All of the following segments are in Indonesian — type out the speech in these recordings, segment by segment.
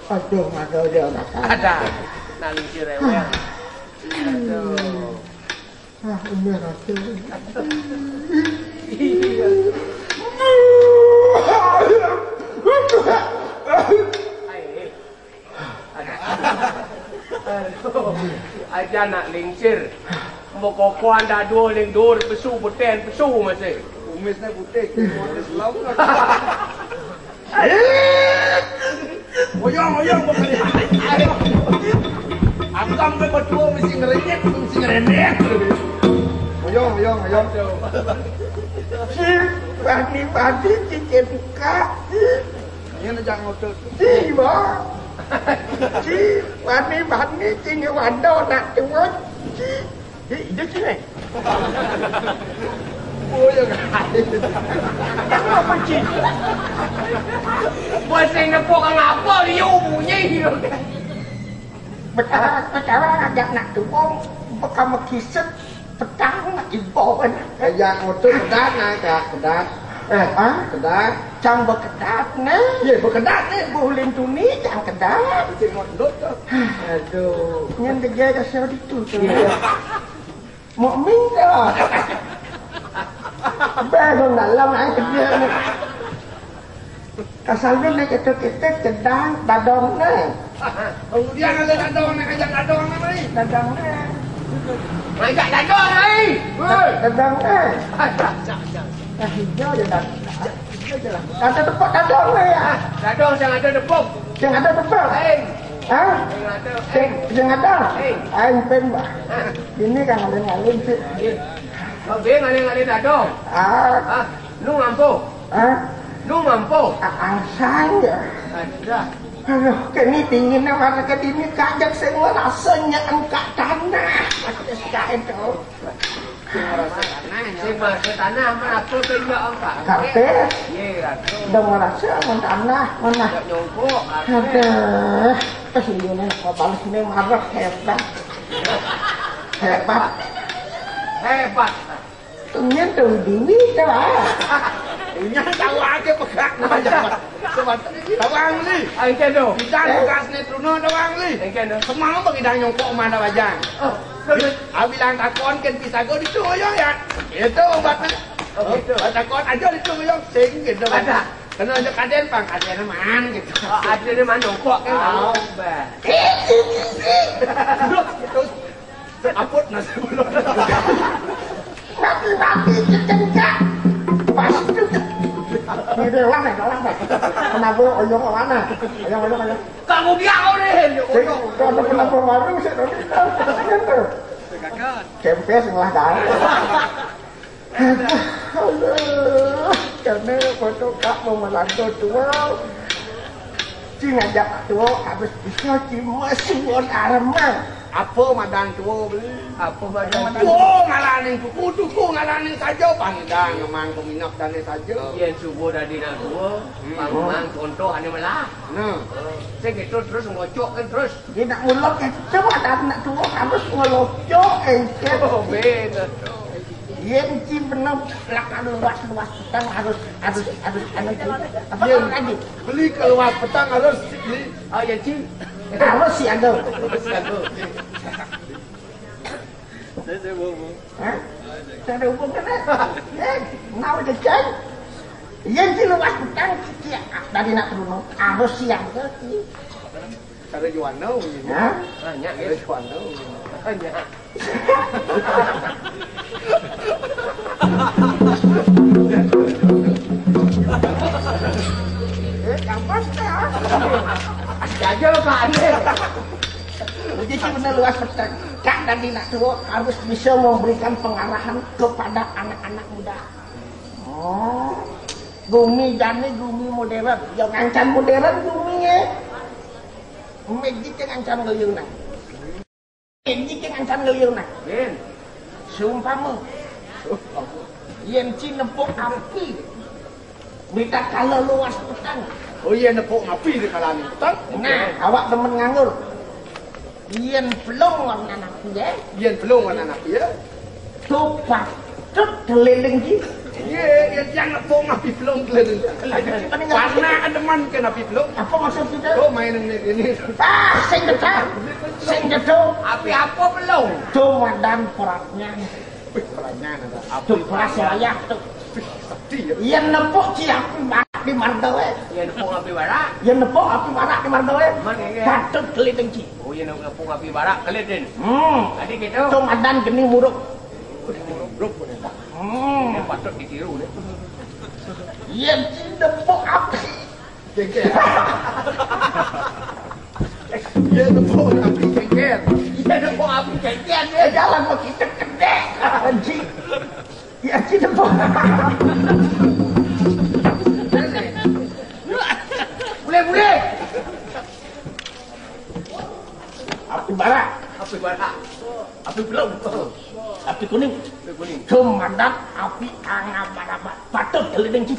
Aduh, ada dia nak. Ada. Nak lincir rewel. Aduh. Umur aku. Aja nak lincir. Mokoko anda dua ling dua pesu buten pesu masih. Kumisnya putih, kumisnya selau. Oyong pembeli. Aku sampai berdua mesti ngerenyet, mesti ngerenyet. Oyong. Si bani cincin buka. Ini jangan ngotot. Si bang. Si bani cincin wando nak tuan. Si dia sini. Oyong. Apa cik? Masih nepuk ngapa dia bunyi. Betapa agak nak tuang. Bekam kisah petang nak ibu kan. Jangan ngotot kedat naik kedat. Kedat. Cang berkedat ni. Ya berkedat ni. Boleh tu ni cang kedat. Mesti ngotot tu. Aduh. Yang dia kasih itu tu. Mukmin dah. Baru dalam kerja ni. Asalnya nak kita kedang dadong ni. Kemudian ada dadong nak ajak dadong ni. Dadong ni. Ajak dadong ni. Dadong ni. Dah hijau je dah. Ada tempat dadong ni ya. Dadong yang ada depok. Yang ada tempat. Ha? Yang ada. Ain pen bah. Ini kan ngalim sih. Beng ada dadong. Nu mampu. Nu mampu. Asal ya. Ada. Aduh, kini dingin warna ini kajak semua rasanya angkat tanah. Sekarang tu. Sima ke tanah mana apa kerja angkat. Kape. Ye, Dah merasa tanah mana. Nyongkok. Aduh, kesini kau balas ini marah hebat. Hebat. Tunggu tu dini tu lah. Ini tahu aja pegak nama Sebab tawang ni. Angkat tu. Bidang bekas ni truno tawang ni. Angkat tu. Semau bagi dah nyongkok mana wajang. Bilang takon kan pisago itu yo ya. Itu obatnya. Gitu. Takon aja itu yo sing gitu. Ada. Kena aja kaden pang kaden man gitu. Ada ni mana nyongkok kan. Terus apot nasi belum. Mati cecengkak. Pas tu. Ni dia orang ni. Kenapa oyong mana? Oyong. Kamu dia ni. Kenapa baru saya dah tahu. Kempes lah dah. Allah. Kerana foto kak mau melanggar tua. Cing ajak tua habis bisa cuma suon arman. Apa madang tua beli? Apa badan Tua ngalanin kudu ngalanin saja pangdang memang peminat dan saja. Yang subuh tadi nak tua, mang contoh ane malah. Nah, Saya gitu terus ngocok kan terus. Dia nak mulok kan. Coba dah nak tua habis ngelocok engket. Oh, beda. Yen ci bener lakan luas-luas petang harus apa lagi? Beli keluar petang harus beli. Oh ya ci. Harus sih ada. Hah? Saya hubung kan? Mau jajan. Yen ci luas petang ci dari nak turun harus siang ke ci. Kada juano ini. Hah? Banyak Kada juano. Banyak. Kapan ya? Jaja kan. Jadi benar luas petang. Kak dan Dina tua harus bisa memberikan pengarahan kepada anak-anak muda. Oh, gumi jani gumi modern. Yang ngancam modern guminya. Magic yang ngancam ngeliung nang. Magic yang ngancam ngeliung nang. Ben. Seumpama yen ci nepuk api minta kalau luas petang. Oh iya nepuk api di kalani petang. Nah, awak temen nganggur. Yen pelong warna api ya. Yen belum anak ya. Tupak tut keliling ci. Iya, yang nepuk api belum keliling. Warna ademan ke api belum. Apa maksud itu? Oh main ini. Ah, sing dekat. Sing dekat. Api apa belum? Tumadan peratnya. Pertanyaan ada. Tuh peras wayah tuh. Sedih ya. Yen nepuk ci api barak di mardoe. Ya nepung api barak. Yen nepuk api barak di mardoe. Mana ya? Patut keliling ci. Oh ya nepung api barak kelihatan. Adik gitu. Tumadan gening muruk. Grup. Dia patut ditiru ni. Yen ci nepuk api. Jengkel. Yen nepuk api jengkel. Ya nepung api kengkian Eh jalan mau kita kedek. Anjing. Ya ci nepuk. Boleh. Api barak. Api barak. Api belum. Api kuning. Api kuning. Tumadan api angam barabat. Patut keliling ci.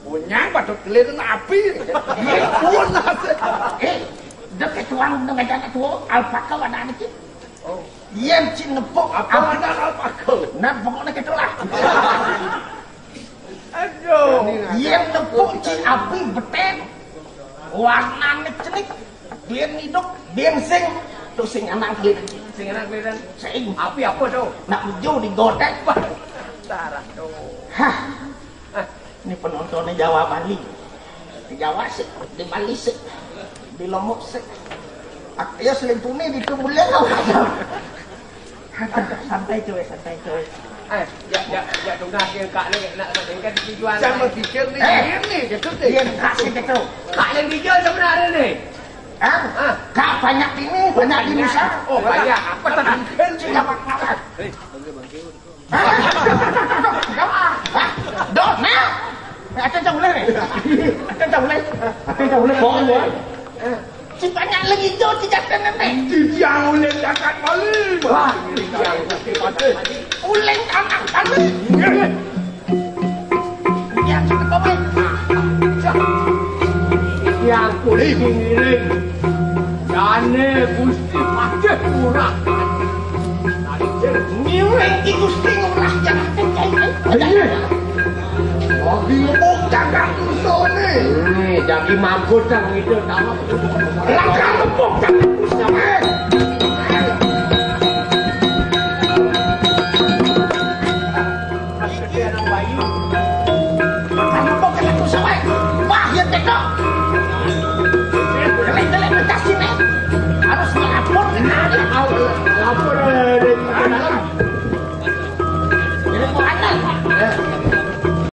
Punya patut keliling api. Pun Dekat tuang dengan jangan tua alpaka wana ni. Oh. Yen ci nepuk Apa ada alpaka? nah pokoknya ketulah. Aduh. Yen nepuk ci api beten. Warnane cenik. Biar hidup, biar sing. Tu sing anak keliling. Sing enak kelihatan. Sing Api apa tu? nak hijau digodek. Darah tu. Hah. Ini penontonnya Jawa Bali. Di Jawa sih, di Bali sih, di Lombok sih. Ya selimpuni di Tumbulan kau. Santai cuy, santai cuy. Ya dengar ke kak ni nak dengar tujuan. Jangan pikir ni ini gitu deh. Dia kasih gitu. Kak yang dijauh sebenarnya ni. Ah, kak banyak ini, banyak di Indonesia. Oh banyak. Apa tadi? Tidak apa-apa. Dok, nah. Akan tak boleh ni. Akan tak boleh. Akan tak boleh. Bohong boy. Si banyak lagi jauh tidak kena ni. Yang oleh dekat Bali. Wah, Yang uling anak kali. Yang kita bawa. Yang kulit ngiring. Jane gusti pakai murah. Ngiring di gusti ngurah jangan kengkeng. mobil lepuk jaga musuh ni. Jadi mampu tak itu tahu. Langkah lepuk jaga musuh. Harus melapor, lapor